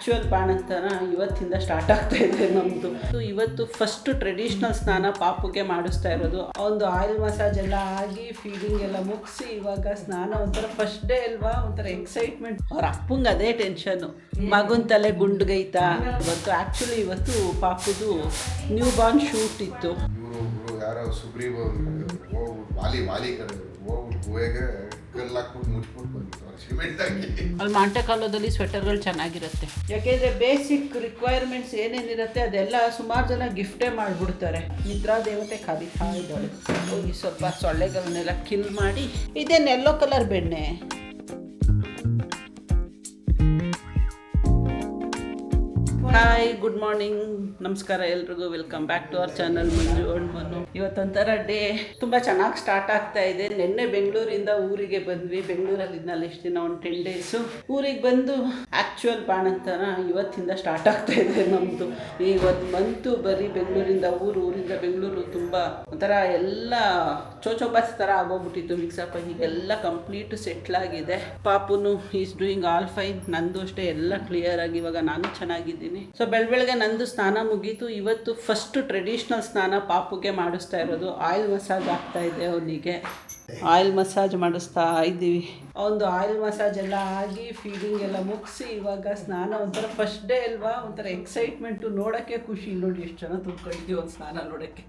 Actual ಬಾಣಂತನ ಇವತ್ತಿಂದ start ಆಗ್ತಾ ಇದೆ ನಮ್ಮದು. ಇವತ್ತು ಫಸ್ಟ್ ಟ್ರೆಡಿಷ್ನಲ್ ಸ್ನಾನ ಪಾಪುಗೆ ಮಾಡಿಸ್ತಾ ಇರೋದು. ಒಂದು ಆಯಿಲ್ ಮಸಾಜ್ ಎಲ್ಲ ಆಗಿ ಫೀಡಿಂಗ್ ಎಲ್ಲ ಮುಗಿಸಿ ಇವಾಗ ಸ್ನಾನ. ಒಂಥರ ಫಸ್ಟ್ ಡೇ ಅಲ್ವಾ, ಒಂಥರ ಎಕ್ಸೈಟ್ಮೆಂಟ್. ಅವ್ರ ಅಪ್ಪಂಗೆ ಅದೇ ಟೆನ್ಷನ್ನು, ಮಗನ ತಲೆ ಗುಂಡ್ಗೈತಾ. ಆ್ಯಕ್ಚುಲಿ ಇವತ್ತು ಪಾಪುದು ನ್ಯೂ ಬಾರ್ನ್ ಶೂಟ್ ಇತ್ತು. ಯಾರೋ ಸುಗ್ರೀವ ವಾಲಿ ಕಡೆ ಹೋಗ್ಬಿಟ್ಟು ಕಲ್ಲಾಕ್ಬಿಟ್ಟು ಮುಚ್ಬಿಟ್ಟು ಬಂದಿತ್ತು ಸಿಮೆಂಟ್ ಹಾಕಿ. ಅಲ್ಲಿ ಮಾಂಟೆ ಕಾಲೋದಲ್ಲಿ ಸ್ವೆಟರ್ಗಳು ಚೆನ್ನಾಗಿರುತ್ತೆ, ಯಾಕೆಂದರೆ ಬೇಸಿಕ್ ರಿಕ್ವೈರ್ಮೆಂಟ್ಸ್ ಏನೇನಿರುತ್ತೆ ಅದೆಲ್ಲ ಸುಮಾರು ಜನ ಗಿಫ್ಟೇ ಮಾಡಿಬಿಡ್ತಾರೆ. ನಿದ್ರಾ ದೇವತೆ ಕರೀತಾ ಇದ್ದಾಳೆ. ಹೋಗಿ ಸ್ವಲ್ಪ ಸೊಳ್ಳೆಗಳನ್ನೆಲ್ಲ ಕಿಲ್ ಮಾಡಿ. ಇದೇನು ಯೆಲ್ಲೋ ಕಲರ್ ಬೆಣ್ಣೆ. ಹಾಯ್, ಗುಡ್ ಮಾರ್ನಿಂಗ್, ನಮಸ್ಕಾರ ಎಲ್ರಿಗೂ. Welcome back to our channel Manju and Manu. ಇವತ್ತೊಂಥರ ಡೇ ತುಂಬ ಚೆನ್ನಾಗಿ ಸ್ಟಾರ್ಟ್ ಆಗ್ತಾ ಇದೆ. ನಿನ್ನೆ ಬೆಂಗಳೂರಿಂದ ಊರಿಗೆ ಬಂದ್ವಿ. ಬೆಂಗಳೂರಲ್ಲಿ ಇದ್ನಲ್ಲ ಎಷ್ಟು ದಿನ, ಒಂದು 10 ಡೇಸು. ಊರಿಗೆ ಬಂದು ಆ್ಯಕ್ಚುಯಲ್ ಬಾಣಂತನ ಇವತ್ತಿಂದ ಸ್ಟಾರ್ಟ್ ಆಗ್ತಾ ಇದೆ ನಮ್ಮದು. ಇವತ್ತು ಮಂತು ಬರೀ ಬೆಂಗಳೂರಿಂದ ಊರಿಂದ ಬೆಂಗಳೂರು ತುಂಬ ಒಂಥರ ಎಲ್ಲ ಚೋಚೋಬಾಸ್ ಥರ ಆಗೋಗ್ಬಿಟ್ಟಿತ್ತು. ಮಿಕ್ಸಪ್ ಆಗಿ ಎಲ್ಲ ಕಂಪ್ಲೀಟ್ ಸೆಟ್ಲ್ ಆಗಿದೆ. ಪಾಪುನು ಈಸ್ ಡೂಯಿಂಗ್ ಆಲ್ ಫೈನ್. ನಂದು ಅಷ್ಟೇ ಎಲ್ಲ ಕ್ಲಿಯರ್ ಆಗಿ ಇವಾಗ ನಾನು ಚೆನ್ನಾಗಿದ್ದೀನಿ. ಸೊ ಬೆಳಗ್ಗೆ ನಂದು ಸ್ನಾನ ಮುಗೀತು. ಇವತ್ತು ಫಸ್ಟ್ ಟ್ರೆಡಿಷ್ನಲ್ ಸ್ನಾನ ಪಾಪುಗೆ ಮಾಡಿಸ್ತಾ ಇರೋದು. ಆಯಿಲ್ ಮಸಾಜ್ ಆಗ್ತಾ ಇದೆ. ಅವನಿಗೆ ಆಯಿಲ್ ಮಸಾಜ್ ಮಾಡಿಸ್ತಾ ಇದ್ದೀವಿ. ಒಂದು ಆಯಿಲ್ ಮಸಾಜ್ ಎಲ್ಲ ಆಗಿ ಫೀಡಿಂಗ್ ಎಲ್ಲ ಮುಗಿಸಿ ಇವಾಗ ಸ್ನಾನ. ಒಂಥರ ಫಸ್ಟ್ ಡೇ ಅಲ್ವಾ, ಒಂಥರ ಎಕ್ಸೈಟ್ಮೆಂಟು. ನೋಡೋಕ್ಕೆ ಖುಷಿ. ನೋಡಿ ಎಷ್ಟು ಜನ ತುಂಬ್ಕೊಂಡಿದ್ದೀವಿ ಒಂದು ಸ್ನಾನ ನೋಡೋಕ್ಕೆ.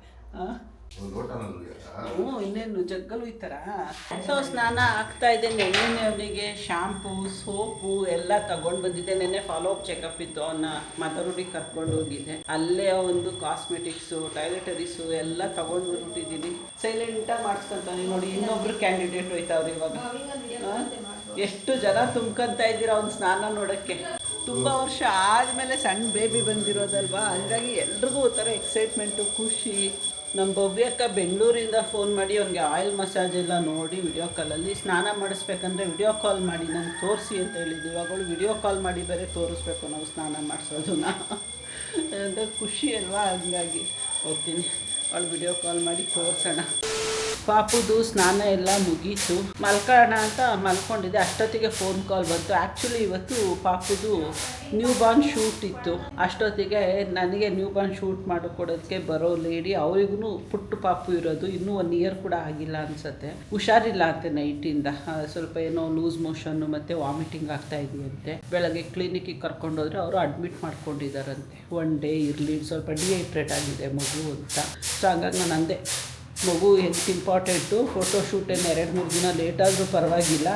ಇನ್ನೇನು ಜಗ್ಗಲು ಈ ಥರ. ಸೊ ಸ್ನಾನ ಆಗ್ತಾ ಇದೆ. ನೆನ್ನೆ ಅವನಿಗೆ ಶಾಂಪು, ಸೋಪು ಎಲ್ಲ ತಗೊಂಡು ಬಂದಿದ್ದೆ. ನೆನ್ನೆ ಫಾಲೋ ಅಪ್ ಚೆಕಪ್ ಇತ್ತು. ಅವನ್ನ ಮದರುಡಿಗೆ ಕರ್ಕೊಂಡು ಹೋಗಿದ್ದೆ. ಅಲ್ಲೇ ಒಂದು ಕಾಸ್ಮೆಟಿಕ್ಸು, ಟಾಯ್ಲೆಟರೀಸು ಎಲ್ಲ ತಗೊಂಡು ಬಂದ್ಬಿಟ್ಟಿದ್ದೀನಿ. ಸೈಲೆಂಟಾಗಿ ಮಾಡಿಸ್ಕೊಂತಾನೆ. ನೋಡಿ, ಇನ್ನೊಬ್ರು ಕ್ಯಾಂಡಿಡೇಟ್ ಹೋಯ್ತಾವ್ರು ಇವಾಗ. ಎಷ್ಟು ಜನ ತುಂಬ್ಕೊಂತ ಇದ್ದೀರಾ ಅವ್ನು ಸ್ನಾನ ನೋಡೋಕ್ಕೆ. ತುಂಬ ವರ್ಷ ಆದಮೇಲೆ ಸಣ್ಣ ಬೇಬಿ ಬಂದಿರೋದಲ್ವಾ, ಹಂಗಾಗಿ ಎಲ್ರಿಗೂ ಒಂಥರ ಎಕ್ಸೈಟ್ಮೆಂಟು, ಖುಷಿ. ನಮ್ಮ ಭವ್ಯಕ್ಕ ಬೆಂಗಳೂರಿಂದ ಫೋನ್ ಮಾಡಿ ಅವ್ನಿಗೆ ಆಯಿಲ್ ಮಸಾಜ್ ಎಲ್ಲ ನೋಡಿ ವಿಡಿಯೋ ಕಾಲಲ್ಲಿ ಸ್ನಾನ ಮಾಡಿಸ್ಬೇಕಂದ್ರೆ ವಿಡಿಯೋ ಕಾಲ್ ಮಾಡಿ ನನಗೆ ತೋರಿಸಿ ಅಂತ ಹೇಳಿದ್ವಿ. ಇವಾಗಲೂ ವಿಡಿಯೋ ಕಾಲ್ ಮಾಡಿ ಬೇರೆ ತೋರಿಸ್ಬೇಕು ನಾವು ಸ್ನಾನ ಮಾಡಿಸೋದನ್ನ. ಅಂದರೆ ಖುಷಿ ಅಲ್ವಾ, ಹಂಗಾಗಿ ಹೋಗ್ತೀನಿ. ಅವಳು ವಿಡಿಯೋ ಕಾಲ್ ಮಾಡಿ ತೋರಿಸೋಣ. ಪಾಪುದು ಸ್ನಾನ ಎಲ್ಲ ಮುಗೀತು. ಮಲ್ಕೊಳ್ಳೋಣ ಅಂತ ಮಲ್ಕೊಂಡಿದ್ದೆ. ಅಷ್ಟೊತ್ತಿಗೆ ಫೋನ್ ಕಾಲ್ ಬಂತು. ಆ್ಯಕ್ಚುಲಿ ಇವತ್ತು ಪಾಪುದು ನ್ಯೂ ಬಾರ್ನ್ ಶೂಟ್ ಇತ್ತು. ಅಷ್ಟೊತ್ತಿಗೆ ನನಗೆ ನ್ಯೂ ಬಾರ್ನ್ ಶೂಟ್ ಮಾಡಿಕೊಡೋದಕ್ಕೆ ಬರೋ ಲೇಡಿ, ಅವರಿಗೂ ಪುಟ್ಟು ಪಾಪು ಇರೋದು. ಇನ್ನೂ 1 ಇಯರ್ ಕೂಡ ಆಗಿಲ್ಲ ಅನಿಸುತ್ತೆ. ಹುಷಾರಿಲ್ಲ ಅಂತೆ ನೈಟಿಂದ. ಸ್ವಲ್ಪ ಏನೋ ಲೂಸ್ ಮೋಷನ್ನು ಮತ್ತು ವಾಮಿಟಿಂಗ್ ಆಗ್ತಾ ಇದೆಯಂತೆ. ಬೆಳಗ್ಗೆ ಕ್ಲಿನಿಕ್ಕಿಗೆ ಕರ್ಕೊಂಡೋದ್ರೆ ಅವರು ಅಡ್ಮಿಟ್ ಮಾಡ್ಕೊಂಡಿದ್ದಾರಂತೆ. 1 ಡೇ ಇರಲಿ, ಸ್ವಲ್ಪ ಡಿಹೈಡ್ರೇಟ್ ಆಗಿದೆ ಮಗು ಅಂತ. ಸೊ ಹಂಗಾಗಿ ನಾನು ಅಂದೆ, ಮಗು ಹೆಲ್ತ್ ಇಂಪಾರ್ಟೆಂಟು. ಫೋಟೋಶೂಟ್ ಏನು 2-3 ದಿನ ಲೇಟ್ ಆದರೂ ಪರವಾಗಿಲ್ಲ,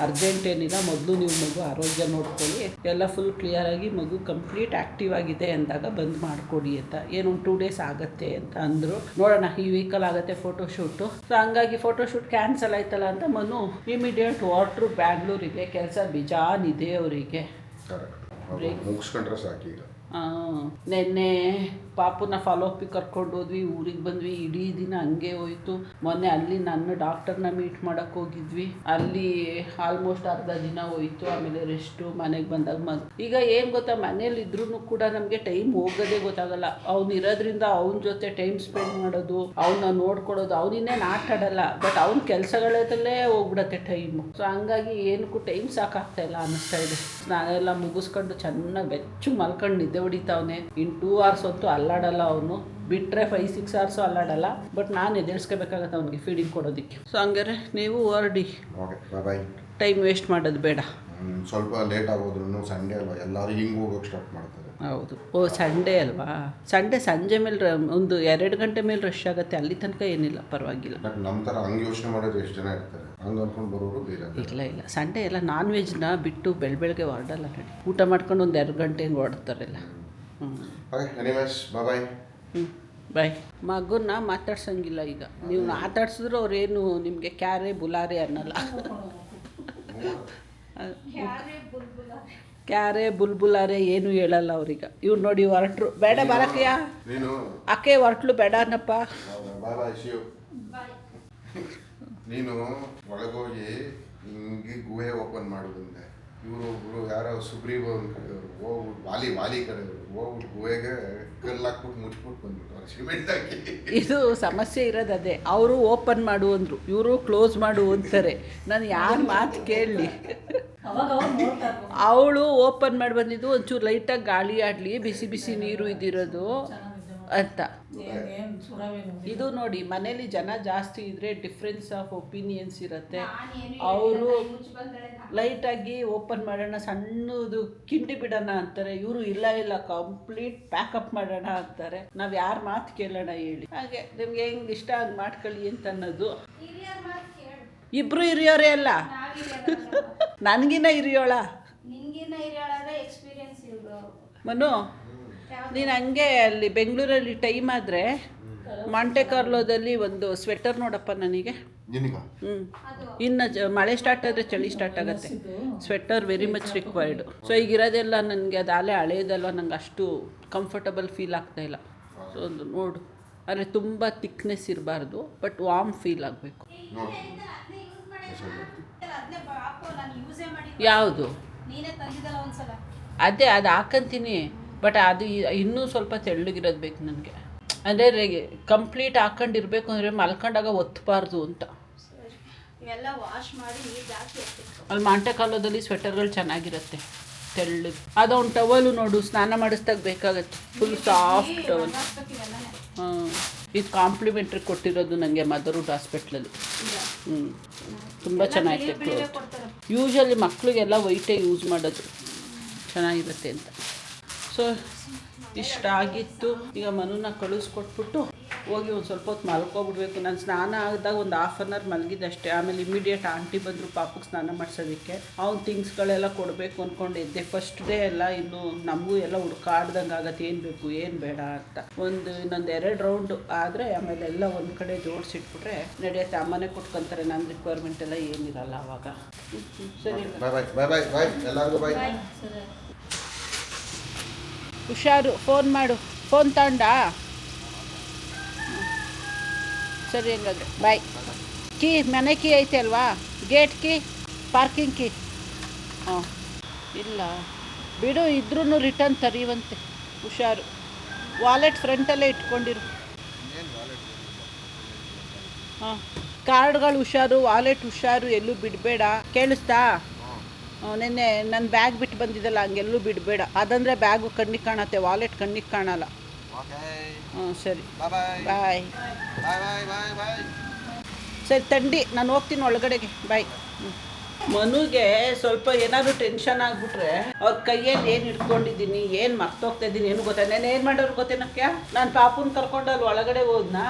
ಅರ್ಜೆಂಟ್ ಏನಿಲ್ಲ. ಮೊದಲು ನೀವು ಮಗು ಆರೋಗ್ಯ ನೋಡ್ಕೊಳ್ಳಿ, ಎಲ್ಲ ಫುಲ್ ಕ್ಲಿಯರಾಗಿ ಮಗು ಕಂಪ್ಲೀಟ್ ಆ್ಯಕ್ಟಿವ್ ಆಗಿದೆ ಅಂದಾಗ ಬಂದು ಮಾಡಿಕೊಡಿ ಅಂತ. ಏನು 2 ಡೇಸ್ ಆಗುತ್ತೆ ಅಂತ ಅಂದರು. ನೋಡೋಣ, ಈ ವೀಕಲ್ಲಿ ಆಗುತ್ತೆ ಫೋಟೋಶೂಟು. ಸೊ ಹಂಗಾಗಿ ಫೋಟೋಶೂಟ್ ಕ್ಯಾನ್ಸಲ್ ಆಯ್ತಲ್ಲ ಅಂತ ಮನು ಇಮಿಡಿಯೇಟ್ ವಾಟ್ರು ಬ್ಯಾಂಗ್ಳೂರಿಗೆ. ಕೆಲಸ ಬೇಜಾನಿದೆ ಅವರಿಗೆ. ಮುಗಿಸ್ಕೊಂಡ್ರೆ ಸಾಕಿ. ನೆನ್ನೆ ಪಾಪುನ ಫಾಲೋ ಅಪ್ಪಿಗೆ ಕರ್ಕೊಂಡು ಹೋದ್ವಿ. ಊರಿಗೆ ಬಂದ್ವಿ. ಇಡೀ ದಿನ ಹಂಗೆ ಹೋಯ್ತು. ಮೊನ್ನೆ ಅಲ್ಲಿ ನನ್ನ ಡಾಕ್ಟರ್ನ ಮೀಟ್ ಮಾಡೋಕ್ಕೆ ಹೋಗಿದ್ವಿ. ಅಲ್ಲಿ ಆಲ್ಮೋಸ್ಟ್ ಅರ್ಧ ದಿನ ಹೋಯ್ತು. ಆಮೇಲೆ ರೆಸ್ಟು. ಮನೆಗೆ ಬಂದಾಗ ಈಗ ಏನು ಗೊತ್ತಾ, ಮನೇಲಿ ಇದ್ರೂ ಕೂಡ ನಮಗೆ ಟೈಮ್ ಹೋಗೋದೇ ಗೊತ್ತಾಗಲ್ಲ. ಅವ್ನು ಇರೋದ್ರಿಂದ ಅವನ ಜೊತೆ ಟೈಮ್ ಸ್ಪೆಂಡ್ ಮಾಡೋದು, ಅವನ್ನ ನೋಡ್ಕೊಡೋದು. ಅವನಿನ್ನೇನು ಆಟ ಆಡಲ್ಲ, ಬಟ್ ಅವ್ನ ಕೆಲಸಗಳಲ್ಲೇ ಹೋಗ್ಬಿಡತ್ತೆ ಟೈಮು. ಸೊ ಹಂಗಾಗಿ ಏನಕ್ಕೂ ಟೈಮ್ ಸಾಕಾಗ್ತಾಯಿಲ್ಲ ಅನ್ನಿಸ್ತಾ ಇದೆ. ಸ್ನಾನ ಎಲ್ಲ ಮುಗಿಸ್ಕೊಂಡು ಚೆನ್ನಾಗಿ ಬೆಚ್ಚು ಮಲ್ಕೊಂಡು ನಿದ್ದೆ ಹೊಡಿತಾವನೆ. ಇನ್ನು 2 hours ಅಂತೂ ಅಲ್ಲಾಡಲ್ಲ ಅವನು. ಬಿಟ್ಟರೆ 5-6 hours ಅಲ್ಲಾಡಲ್ಲ. ಬಟ್ ನಾನು ಎದ್ದೇಳಿಸ್ಕೋಬೇಕಾಗತ್ತೆ ಅವನಿಗೆ ಫೀಡಿಂಗ್ ಕೊಡೋದಕ್ಕೆ. ಸೊ ಹಂಗಾರೆ ನೀವು ಹೊರಡಿ. ಟೈಮ್ ವೇಸ್ಟ್ ಮಾಡೋದು ಬೇಡ. ಸ್ವಲ್ಪ ಲೇಟ್ ಆಗೋದ್ರೂ ಸಂಡೇ ಅಲ್ವಾ, ಎಲ್ಲರೂ ಹಿಂಗೆ ಹೋಗೋಕೆ ಸ್ಟಾರ್ಟ್ ಮಾಡ್ತಾರೆ. ಹೌದು. ಸಂಡೇ ಅಲ್ವಾ, ಸಂಡೇ ಸಂಜೆ ಮೇಲೆ ಒಂದು 2 ಗಂಟೆ ಮೇಲೆ ರಶ್ ಆಗುತ್ತೆ. ಅಲ್ಲಿ ತನಕ ಏನಿಲ್ಲ, ಪರವಾಗಿಲ್ಲ. ನಮ್ಮ ಥರ ಹಂಗೆ ಯೋಚನೆ ಮಾಡೋದು ಎಷ್ಟು ಜನ ಇರ್ತಾರೆ, ಹಂಗೆ ಅಂದ್ಕೊಂಡು ಬರೋರು ಬೇರೆ. ಇಲ್ಲ ಸಂಡೇ ಎಲ್ಲ ನಾನ್ ವೆಜ್ನ ಬಿಟ್ಟು ಬೆಳಗ್ಗೆ ಹೊರಡಲ್ಲ. ನಡಿ, ಊಟ ಮಾಡ್ಕೊಂಡು ಒಂದು 2 ಗಂಟೆ ಹಿಂಗೆ ಹೊರಡ್ತಾರೆಲ್ಲ. ಬಾಯ್. ಮಗುನ ಮಾತಾಡ್ಸಂಗಿಲ್ಲ. ಈಗ ನೀವು ಮಾತಾಡ್ಸಿದ್ರು ಅವ್ರೇನು ನಿಮಗೆ ಕ್ಯಾರೆ ಬುಲಾರೆ ಅನ್ನಲ್ಲ. ಕ್ಯಾರೆ ಬುಲ್ಬುಲಾರೆ ಏನು ಹೇಳಲ್ಲ ಅವ್ರಿಗೆ. ಇವ್ರು ನೋಡಿ ಹೊರಟ್ರು. ಬೇಡ ಬರಕ್ಕೆಯಾ ಅಕ್ಕೆ ಹೊರಟ್ಲು, ಬೇಡ ಅನ್ನಪ್ಪ. ನೀನು ಒಳಗೋಗಿ ಹಿಂಗೆ ಗುಹೆ ಓಪನ್ ಮಾಡೋದಂದೆ. ಇವರು ಯಾರೋ ಸುಗ್ರೀವ ಹೋಗ್ಬಿಟ್ಟು ವಾಲಿ ಕಡೆ ಹೋಗ್ಬಿಟ್ಟು ಗುಹೆಗೆ ಕಲ್ಲಾಕ್ಬಿಟ್ಟು ಮುಚ್ಬಿಟ್ಟು ಬಂದ್ಬಿಟ್ಟು ಸಿಮೆಂಟ್ ಹಾಕಿ. ಇದು ಸಮಸ್ಯೆ ಇರೋದು ಅದೇ. ಅವರು ಓಪನ್ ಮಾಡು ಅಂದರು, ಇವರು ಕ್ಲೋಸ್ ಮಾಡು ಅಂತಾರೆ. ನಾನು ಯಾರ ಮಾತು ಕೇಳಲಿ. ಅವಳು ಓಪನ್ ಮಾಡಿ ಬಂದಿದ್ದು ಒಂಚೂರು ಲೈಟಾಗಿ ಗಾಳಿ ಆಡಲಿ, ಬಿಸಿ ಬಿಸಿ ನೀರು ಇದಿರೋದು ಅಂತ. ಇದು ನೋಡಿ, ಮನೇಲಿ ಜನ ಜಾಸ್ತಿ ಇದ್ರೆ ಡಿಫ್ರೆನ್ಸ್ ಆಫ್ ಒಪಿನಿಯನ್ಸ್ ಇರುತ್ತೆ. ಅವರು ಲೈಟಾಗಿ ಓಪನ್ ಮಾಡೋಣ, ಸಣ್ಣದು ಕಿಂಡಿ ಬಿಡೋಣ ಅಂತಾರೆ. ಇವರು ಇಲ್ಲ ಕಂಪ್ಲೀಟ್ ಪ್ಯಾಕಪ್ ಮಾಡೋಣ ಅಂತಾರೆ. ನಾವು ಯಾರ ಮಾತು ಕೇಳೋಣ ಹೇಳಿ? ಹಾಗೆ ನಿಮ್ಗೆ ಹೆಂಗೆ ಇಷ್ಟ ಹಂಗೆ ಮಾಡ್ಕೊಳ್ಳಿ ಅಂತ ಅನ್ನೋದು. ಇಬ್ರು ಹಿರಿಯೋರೇ ಅಲ್ಲ, ನನಗಿನ್ನ ಹಿರಿಯೋಳ ಮನು. ನೀನು ಹಂಗೆ ಅಲ್ಲಿ ಬೆಂಗಳೂರಲ್ಲಿ ಟೈಮ್ ಆದರೆ ಮಾಂಟೆ ಕಾರ್ಲೋದಲ್ಲಿ ಒಂದು ಸ್ವೆಟರ್ ನೋಡಪ್ಪ ನನಗೆ. ಇನ್ನು ಮಳೆ ಸ್ಟಾರ್ಟ್ ಆದರೆ ಚಳಿ ಸ್ಟಾರ್ಟ್ ಆಗುತ್ತೆ. Sweater very much required. So ಈಗಿರೋದೆಲ್ಲ ನನಗೆ ಅದು ಹಳೇದಲ್ವ, ನಂಗೆ ಅಷ್ಟು ಕಂಫರ್ಟಬಲ್ ಫೀಲ್ ಆಗ್ತಾಯಿಲ್ಲ. ಸೊ ಒಂದು ನೋಡು, ಆದರೆ ತುಂಬ ಥಿಕ್ನೆಸ್ ಇರಬಾರ್ದು, ಬಟ್ ವಾರ್ಮ್ ಫೀಲ್ ಆಗಬೇಕು. ಯಾವುದು? ಅದೇ ಅದು ಹಾಕಂತೀನಿ, ಬಟ್ ಅದು ಇನ್ನೂ ಸ್ವಲ್ಪ ತೆಳ್ಳಗಿರೋದು ಬೇಕು ನನಗೆ. ಅಂದರೆ ಕಂಪ್ಲೀಟ್ ಹಾಕೊಂಡಿರ್ಬೇಕು ಅಂದರೆ ಮಲ್ಕೊಂಡಾಗ ಒತ್ತಬಾರ್ದು ಅಂತ. ಅಲ್ಲಿ ಮಾಂಟೆ ಕಾಲೋದಲ್ಲಿ ಸ್ವೆಟರ್ಗಳು ಚೆನ್ನಾಗಿರುತ್ತೆ ತೆಳ್ಳಗೆ. ಅದೊಂದು ಟವಲು ನೋಡು, ಸ್ನಾನ ಮಾಡಿಸ್ದಾಗ ಬೇಕಾಗತ್ತೆ, ಫುಲ್ ಸಾಫ್ಟ್ ಟವಲ್. ಇದು ಕಾಂಪ್ಲಿಮೆಂಟ್ರಿ ಕೊಟ್ಟಿರೋದು ನನಗೆ ಮದರ್ಹುಡ್ ಹಾಸ್ಪಿಟ್ಲಲ್ಲಿ. ತುಂಬ ಚೆನ್ನಾಗಿದೆ ಕ್ಲೋತ್. ಯೂಶಲಿ ಮಕ್ಕಳಿಗೆಲ್ಲ ವೈಟೇ ಯೂಸ್ ಮಾಡೋದು, ಚೆನ್ನಾಗಿರುತ್ತೆ ಅಂತ. ಸೊ ಇಷ್ಟಾಗಿತ್ತು. ಈಗ ಮನುನ ಕಳಿಸ್ಕೊಟ್ಬಿಟ್ಟು ಹೋಗಿ ಒಂದು ಸ್ವಲ್ಪ ಹೊತ್ತು ಮಲ್ಕೊಬಿಡ್ಬೇಕು. ನಾನು ಸ್ನಾನ ಆದಾಗ ಒಂದು ಹಾಫ್ ಆನ್ ಅವರ್ ಮಲಗಿದ್ದೆ ಅಷ್ಟೇ. ಆಮೇಲೆ ಇಮಿಡಿಯೇಟ್ ಆಂಟಿ ಬಂದರು ಪಾಪಕ್ಕೆ ಸ್ನಾನ ಮಾಡಿಸೋದಕ್ಕೆ. ಅವ್ನು ಥಿಂಗ್ಸ್ಗಳೆಲ್ಲ ಕೊಡಬೇಕು ಅಂದ್ಕೊಂಡು ಎದ್ದೆ. ಫಸ್ಟ್ ಡೇ ಎಲ್ಲ ಇನ್ನು ನಮಗೂ ಎಲ್ಲ ಹುಡ್ಕಾಡ್ದಂಗೆ ಆಗತ್ತೆ, ಏನು ಬೇಕು ಏನು ಬೇಡ ಅಂತ. ಇನ್ನೊಂದು 2 ರೌಂಡು ಆದರೆ ಆಮೇಲೆ ಎಲ್ಲ ಒಂದು ಕಡೆ ಜೋಡಿಸಿಟ್ಬಿಟ್ರೆ ನಡೆಯುತ್ತೆ. ಅಮ್ಮನೇ ಕೊಟ್ಕೊಂತಾರೆ, ನನ್ನ ರಿಕ್ವೈರ್ಮೆಂಟ್ ಎಲ್ಲ ಏನಿರಲ್ಲ ಅವಾಗ. ಸರಿ, ಹುಷಾರು. ಫೋನ್ ಮಾಡು. ಫೋನ್ ತಗೊಂಡಾ? ಸರಿ, ಹಂಗಾದ್ರೆ ಬಾಯ್. ಕೀ ಮನೆ ಕೀ ಐತೆ ಅಲ್ವಾ? Gate key, parking key? ಹಾಂ, ಇಲ್ಲ ಬಿಡು, ಇದ್ರೂ ರಿಟರ್ನ್ ತರೀವಂತೆ. ಹುಷಾರು. ವಾಲೆಟ್ ಫ್ರಂಟಲ್ಲೇ ಇಟ್ಕೊಂಡಿರು. ಹಾಂ, ಕಾರ್ಡ್ಗಳು ಹುಷಾರು, ವಾಲೆಟ್ ಹುಷಾರು, ಎಲ್ಲೂ ಬಿಡಬೇಡ. ಕೇಳಿಸ್ತಾ? ನೆನ್ನೆ ನನ್ನ ಬ್ಯಾಗ್ ಬಿಟ್ಟು ಬಂದಿದ್ದಲ್ಲ, ಹಂಗೆಲ್ಲೂ ಬಿಡಬೇಡ. ಅದಂದರೆ ಬ್ಯಾಗು ಕಣ್ಣಿಗೆ ಕಾಣತ್ತೆ, ವಾಲೆಟ್ ಕಣ್ಣಿಗೆ ಕಾಣಲ್ಲ. ಸರಿ, ಬಾಯ್. ಸರಿ ತಂಡಿ, ನಾನು ಹೋಗ್ತೀನಿ ಒಳಗಡೆಗೆ. ಬಾಯ್. ಮನುಗೆ ಸ್ವಲ್ಪ ಏನಾದರೂ ಟೆನ್ಷನ್ ಆಗಿಬಿಟ್ರೆ ಅವ್ರ ಕೈಯಲ್ಲಿ ಏನು ಇಟ್ಕೊಂಡಿದ್ದೀನಿ, ಏನು ಮರ್ತೋಗ್ತಾ ಇದ್ದೀನಿ ಏನು ಗೊತ್ತಾ? ನಾನು ಏನು ಮಾಡೋರು ಗೊತ್ತೇನಕ್ಕೆ? ನಾನು ಪಾಪುನ ಕರ್ಕೊಂಡು ಅಲ್ಲಿ ಒಳಗಡೆ ಹೋದ್ನಾ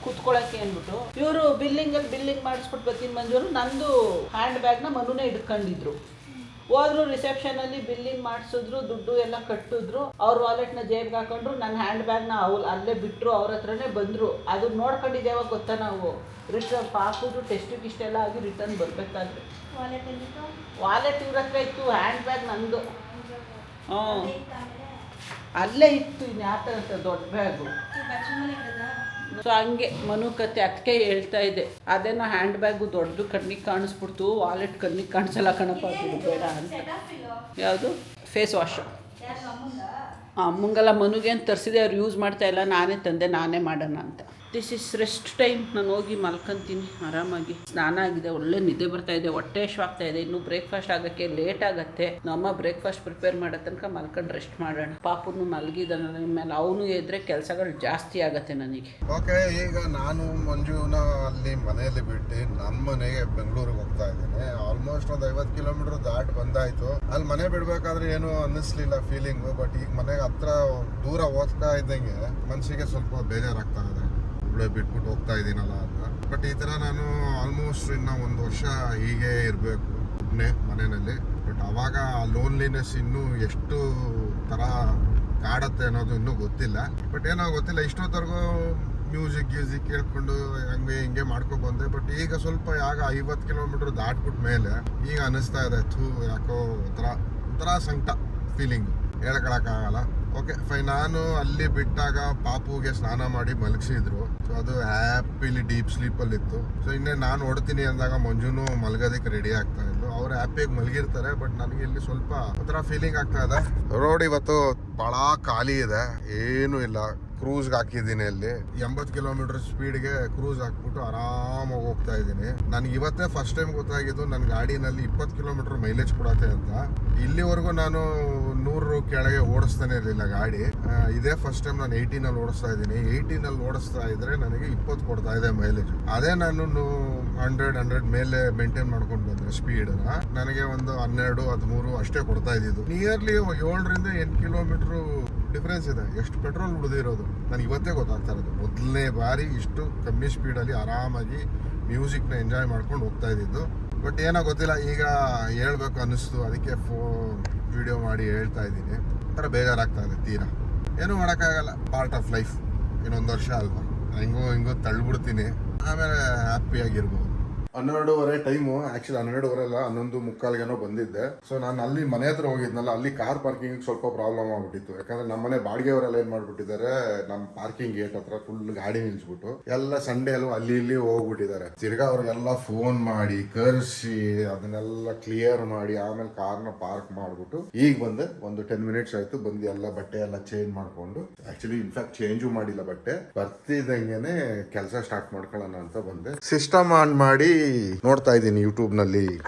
ಕೂತ್ಕೊಳ್ಳೋಕ್ಕೆ ಅಂದ್ಬಿಟ್ಟು, ಇವರು ಬಿಲ್ಲಿಂಗ್ ಮಾಡಿಸ್ಬಿಟ್ಟು ಬರ್ತೀನಿ ಬಂದಿವರು. ನಂದು ಹ್ಯಾಂಡ್ ಬ್ಯಾಗ್ನ ಮನುನೇ ಹಿಡ್ಕೊಂಡಿದ್ರು. ಹೋದ್ರು ರಿಸೆಪ್ಷನಲ್ಲಿ ಬಿಲ್ಲಿಂಗ್ ಮಾಡಿಸಿದ್ರು, ದುಡ್ಡು ಎಲ್ಲ ಕಟ್ಟಿದ್ರು. ಅವ್ರ ವಾಲೆಟ್ನ ಜೇಬ್ಗೆ ಹಾಕೊಂಡ್ರು, ನನ್ನ ಹ್ಯಾಂಡ್ ಬ್ಯಾಗ್ನ ಅಲ್ಲೇ ಬಿಟ್ಟರು, ಅವ್ರ ಹತ್ರನೇ ಬಂದರು. ಅದು ನೋಡ್ಕೊಂಡಿದ್ದೇವಾಗ ಗೊತ್ತಾ ನಾವು ರಿಟರ್ನ್ ಪಾಪುದು ಟೆಸ್ಟಿಗೆ ಇಷ್ಟೆಲ್ಲ ಆಗಿ ರಿಟರ್ನ್ ಬರಬೇಕಾದ್ರೆ. ವಾಲೆಟ್ ಇವ್ರ ಹತ್ರ ಇತ್ತು, ಹ್ಯಾಂಡ್ ಬ್ಯಾಗ್ ನಂದು. ಅಲ್ಲೇ ಇತ್ತು. ಇನ್ನು ಯಾವ ಥರ ದೊಡ್ಡ ಬ್ಯಾಗು. ಸೊ ಹಂಗೆ ಮನು ಕತೆ. ಅದಕ್ಕೆ ಹೇಳ್ತಾ ಇದ್ದೆ, ಅದೇನೋ ಹ್ಯಾಂಡ್ ಬ್ಯಾಗು ದೊಡ್ಡದು ಕಣ್ಣಿಗೆ ಕಾಣಿಸ್ಬಿಡ್ತು, ವಾಲೆಟ್ ಕಣ್ಣಿಗೆ ಕಾಣಿಸಲ್ಲ ಕಣಪ್ಪ, ಅದು ಬೇಡ ಅಂತ. ಯಾವುದು? Face wash. ಅಮ್ಮಂಗೆಲ್ಲ ಮನುಗೆ ಅಂತ ತರಿಸಿದೆ, ಅವ್ರು ಯೂಸ್ ಮಾಡ್ತಾಯಿಲ್ಲ, ನಾನೇ ತಂದೆ, ನಾನೇ ಮಾಡೋಣ ಅಂತ. This is rest time. ನಾನು ಹೋಗಿ ಮಲ್ಕೊಂತೀನಿ ಆರಾಮಾಗಿ. ಸ್ನಾನ ಆಗಿದೆ, ಒಳ್ಳೆ ನಿದ್ದೆ ಬರ್ತಾಯಿದೆ, ಹೊಟ್ಟೆ ಆಗ್ತಾ ಇದೆ. ಇನ್ನೂ ಬ್ರೇಕ್ಫಾಸ್ಟ್ ಆಗೋಕ್ಕೆ ಲೇಟ್ ಆಗುತ್ತೆ. ನಮ್ಮ ಬ್ರೇಕ್ಫಾಸ್ಟ್ ಪ್ರಿಪೇರ್ ಮಾಡೋ ತನಕ ಮಲ್ಕೊಂಡು ರೆಸ್ಟ್ ಮಾಡೋಣ. ಪಾಪುನು ಮಲಗಿದ್ದಾನೆ, ಮೇಲೆ ಅವನು ಎದ್ರೆ ಕೆಲಸಗಳು ಜಾಸ್ತಿ ಆಗುತ್ತೆ ನನಗೆ. ಓಕೆ, ಈಗ ನಾನು ಮಂಜುನ ಅಲ್ಲಿ ಮನೆಯಲ್ಲಿ ಬಿಟ್ಟು ನಮ್ಮ ಮನೆಗೆ ಬೆಂಗಳೂರಿಗೆ ಹೋಗ್ತಾ ಇದ್ದೇನೆ. ಆಲ್ಮೋಸ್ಟ್ ಒಂದು 50 ಕಿಲೋಮೀಟರ್ ದಾಟ್ ಬಂದಾಯ್ತು. ಅಲ್ಲಿ ಮನೆ ಬಿಡಬೇಕಾದ್ರೆ ಏನು ಅನ್ನಿಸ್ಲಿಲ್ಲ ಫೀಲಿಂಗು. ಬಟ್ ಈಗ ಮನೆಗೆ ಹತ್ರ ದೂರ ಹೋಗ್ತಾ ಇದ್ದಂಗೆ ಮನಸ್ಸಿಗೆ ಸ್ವಲ್ಪ ಬೇಜಾರಾಗ್ತಾ ಇದೆ, ಬಿಟ್ಬಿಟ್ಟು ಹೋಗ್ತಾ ಇದ್ದೀನಲ್ಲ ಅಂತ. ಬಟ್ ಈ ಥರ ನಾನು ಆಲ್ಮೋಸ್ಟ್ ಇನ್ನು 1 ವರ್ಷ ಹೀಗೆ ಇರಬೇಕು ಒಬ್ಬನೇ ಮನೆಯಲ್ಲಿ. ಬಟ್ ಅವಾಗ ಲೋನ್ಲಿನೆಸ್ ಇನ್ನೂ ಎಷ್ಟು ಥರ ಕಾಡತ್ತೆ ಅನ್ನೋದು ಇನ್ನೂ ಗೊತ್ತಿಲ್ಲ. ಬಟ್ ಏನೋ ಗೊತ್ತಿಲ್ಲ, ಇಷ್ಟೊತ್ತರೆಗೂ ಮ್ಯೂಸಿಕ್ ಕೇಳ್ಕೊಂಡು ಹಂಗೆ ಹಿಂಗೆ ಮಾಡ್ಕೊಂಡು ಬಂದೆ. ಬಟ್ ಈಗ ಸ್ವಲ್ಪ ಯಾಗ 50 ಕಿಲೋಮೀಟ್ರ್ ದಾಟ್ಬಿಟ್ಟ ಮೇಲೆ ಈಗ ಅನ್ನಿಸ್ತಾ ಇದೆ, ಯಾಕೋ ಒಂಥರ ಸಂಕಟ ಫೀಲಿಂಗು, ಹೇಳ್ಕೊಳಕ್ಕಾಗಲ್ಲ. Okay fine. ನಾನು ಅಲ್ಲಿ ಬಿಟ್ಟಾಗ ಪಾಪುಗೆ ಸ್ನಾನ ಮಾಡಿ ಮಲಗಿಸಿದ್ರು. ಸೊ ಅದು ಹ್ಯಾಪಿಲಿ ಡೀಪ್ ಸ್ಲೀಪಲ್ಲಿತ್ತು. ಸೊ ಇನ್ನೇ ನಾನು ಹೊಡ್ತೀನಿ ಅಂದಾಗ ಮಂಜುನು ಮಲಗೋದಕ್ಕೆ ರೆಡಿ ಆಗ್ತಾ ಇದ್ರು. ಅವ್ರು ಹ್ಯಾಪಿಯಾಗಿ ಮಲಗಿರ್ತಾರೆ. ಬಟ್ ನನಗೆ ಇಲ್ಲಿ ಸ್ವಲ್ಪ ಒಂಥರ ಫೀಲಿಂಗ್ ಆಗ್ತಾ ಇದೆ. ರೋಡ್ ಇವತ್ತು ಬಹಳ ಖಾಲಿ ಇದೆ, ಏನು ಇಲ್ಲ. ಕ್ರೂಸ್ಗೆ ಹಾಕಿದ್ದೀನಿ ಅಲ್ಲಿ 80 ಕಿಲೋಮೀಟರ್ ಸ್ಪೀಡ್ಗೆ ಕ್ರೂಸ್ ಹಾಕ್ಬಿಟ್ಟು ಆರಾಮಾಗಿ ಹೋಗ್ತಾ ಇದ್ದೀನಿ. ನನಗೆ ಇವತ್ತೇ ಫಸ್ಟ್ ಟೈಮ್ ಗೊತ್ತಾಗಿದ್ದು ನನ್ನ ಗಾಡಿನಲ್ಲಿ 20 ಕಿಲೋಮೀಟರ್ ಮೈಲೇಜ್ ಕೊಡತ್ತೆ ಅಂತ. ಇಲ್ಲಿವರೆಗೂ ನಾನು 100 ಕೆಳಗೆ ಓಡಿಸ್ತಾನೆ ಇರಲಿಲ್ಲ ಗಾಡಿ. ಇದೇ ಫಸ್ಟ್ ಟೈಮ್ ನಾನು 18 ಓಡಿಸ್ತಾ ಇದ್ದೀನಿ. 18 ಓಡಿಸ್ತಾ ಇದ್ರೆ ನನಗೆ 20 ಕೊಡ್ತಾ ಇದೆ ಮೈಲೇಜ್. ಅದೇ ನಾನು 100 ಮೇಲೆ ಮೇಂಟೈನ್ ಮಾಡ್ಕೊಂಡು ಬಂದ್ರೆ ಸ್ಪೀಡ್ ನನಗೆ ಒಂದು 12, 13 ಅಷ್ಟೇ ಕೊಡ್ತಾ ಇದ್ದಿದ್ದು. ನಿಯರ್ಲಿ 7ರಿಂದ 8 ಕಿಲೋಮೀಟರ್ ಡಿಫ್ರೆನ್ಸ್ ಇದೆ. ಎಷ್ಟು ಪೆಟ್ರೋಲ್ ಉಳಿದಿರೋದು ನನಗೆ ಇವತ್ತೇ ಗೊತ್ತಾಗ್ತಾ ಇರೋದು. ಮೊದಲನೇ ಬಾರಿ ಇಷ್ಟು ಕಮ್ಮಿ ಸ್ಪೀಡಲ್ಲಿ ಆರಾಮಾಗಿ ಮ್ಯೂಸಿಕ್ನ ಎಂಜಾಯ್ ಮಾಡ್ಕೊಂಡು ಹೋಗ್ತಾ ಇದ್ದಿದ್ದು. ಬಟ್ ಏನೋ ಗೊತ್ತಿಲ್ಲ, ಈಗ ಹೇಳ್ಬೇಕು ಅನ್ನಿಸ್ತು, ಅದಕ್ಕೆ ವಿಡಿಯೋ ಮಾಡಿ ಹೇಳ್ತಾ ಇದ್ದೀನಿ. ಥರ ಬೇಜಾರಾಗ್ತಾ ಇದೆ ತೀರಾ. ಏನೂ ಮಾಡೋಕ್ಕಾಗಲ್ಲ, ಪಾರ್ಟ್ ಆಫ್ ಲೈಫ್. ಇನ್ನೊಂದು ವರ್ಷ ಅಲ್ವಾ, ಹಿಂಗೋ ತಳ್ಳಿಬಿಡ್ತೀನಿ, ಆಮೇಲೆ ಹ್ಯಾಪಿಯಾಗಿರ್ಬೋದು. 12:30 ಟೈಮು. ಆ್ಯಕ್ಚುಲಿ 12:30 ಅಲ್ಲ, 11:45 ಬಂದಿದ್ದೆ. ಸೊ ನಾನು ಅಲ್ಲಿ ಮನೆ ಹತ್ರ ಹೋಗಿದ್ನಲ್ಲ, ಅಲ್ಲಿ ಕಾರ್ ಪಾರ್ಕಿಂಗ್ ಸ್ವಲ್ಪ ಪ್ರಾಬ್ಲಮ್ ಆಗ್ಬಿಟ್ಟಿತ್ತು. ಯಾಕಂದ್ರೆ ನಮ್ಮ ಮನೆ ಬಾಡಿಗೆಯವರೆಲ್ಲ ಏನು ಮಾಡ್ಬಿಟ್ಟಿದ್ದಾರೆ, ನಮ್ಮ ಪಾರ್ಕಿಂಗ್ ಗೇಟ್ ಹತ್ರ ಫುಲ್ ಗಾಡಿ ನಿಲ್ಸ್ಬಿಟ್ಟು ಎಲ್ಲ ಸಂಡೇ ಅಲ್ಲೂ ಅಲ್ಲಿ ಇಲ್ಲಿ ಹೋಗ್ಬಿಟ್ಟಿದ್ದಾರೆ. ತಿರ್ಗಾ ಅವ್ರಿಗೆಲ್ಲ ಫೋನ್ ಮಾಡಿ ಕರ್ಸಿ ಅದನ್ನೆಲ್ಲ ಕ್ಲಿಯರ್ ಮಾಡಿ ಆಮೇಲೆ ಕಾರ್ನ ಪಾರ್ಕ್ ಮಾಡ್ಬಿಟ್ಟು ಈಗ ಬಂದೆ. ಒಂದು 10 ಮಿನಿಟ್ಸ್ ಆಯ್ತು ಬಂದು. ಎಲ್ಲ ಬಟ್ಟೆ ಎಲ್ಲ ಚೇಂಜ್ ಮಾಡ್ಕೊಂಡು, ಆಕ್ಚುಲಿ ಇನ್ಫ್ಯಾಕ್ಟ್ ಚೇಂಜು ಮಾಡಿಲ್ಲ ಬಟ್ಟೆ, ಬರ್ತಿದ್ದಂಗೆನೆ ಕೆಲಸ ಸ್ಟಾರ್ಟ್ ಮಾಡ್ಕೊಳ್ಳೋಣ ಅಂತ ಬಂದೆ. ಸಿಸ್ಟಮ್ ಆನ್ ಮಾಡಿ ನೋಡ್ತಾ ಇದ್ದೀನಿ ಯೂಟ್ಯೂಬ್ ನಲ್ಲಿ